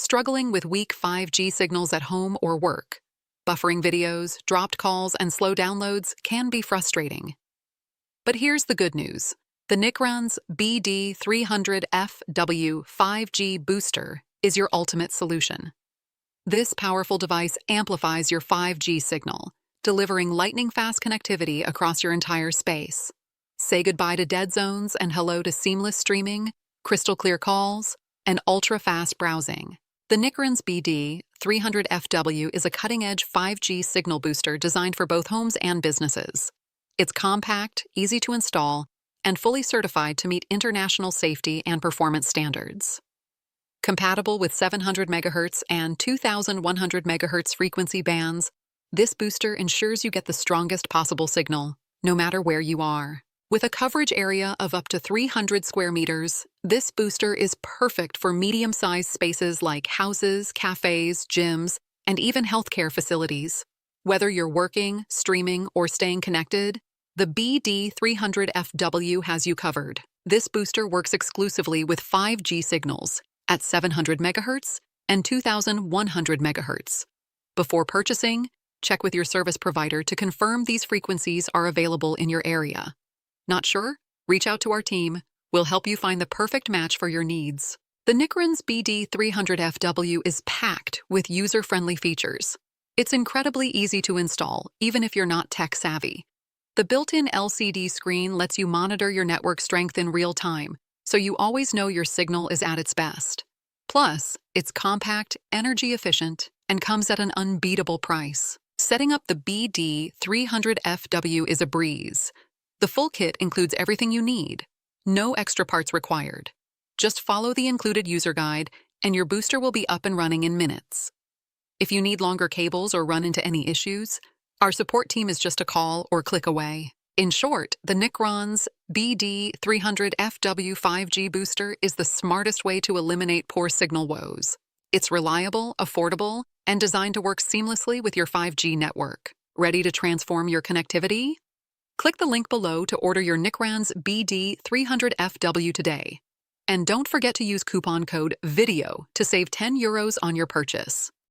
Struggling with weak 5G signals at home or work? Buffering videos, dropped calls, and slow downloads can be frustrating. But here's the good news. The Nikrans BD-300FW 5G booster is your ultimate solution. This powerful device amplifies your 5G signal, delivering lightning-fast connectivity across your entire space. Say goodbye to dead zones and hello to seamless streaming, crystal-clear calls, and ultra-fast browsing. The Nikrans BD-300FW is a cutting-edge 5G signal booster designed for both homes and businesses. It's compact, easy to install, and fully certified to meet international safety and performance standards. Compatible with 700 MHz and 2100 MHz frequency bands, this booster ensures you get the strongest possible signal, no matter where you are. With a coverage area of up to 300 square meters, this booster is perfect for medium-sized spaces like houses, cafes, gyms, and even healthcare facilities. Whether you're working, streaming, or staying connected, the BD-300FW has you covered. This booster works exclusively with 5G signals at 700 MHz and 2100 MHz. Before purchasing, check with your service provider to confirm these frequencies are available in your area. Not sure? Reach out to our team. We'll help you find the perfect match for your needs. The Nikrans BD-300FW is packed with user-friendly features. It's incredibly easy to install, even if you're not tech-savvy. The built-in LCD screen lets you monitor your network strength in real time, so you always know your signal is at its best. Plus, it's compact, energy-efficient, and comes at an unbeatable price. Setting up the BD-300FW is a breeze. The full kit includes everything you need. No extra parts required. Just follow the included user guide, and your booster will be up and running in minutes. If you need longer cables or run into any issues, our support team is just a call or click away. In short, the Nikrans BD-300FW 5G booster is the smartest way to eliminate poor signal woes. It's reliable, affordable, and designed to work seamlessly with your 5G network. Ready to transform your connectivity? Click the link below to order your Nikrans BD-300FW today. And don't forget to use coupon code VIDEO to save €10 on your purchase.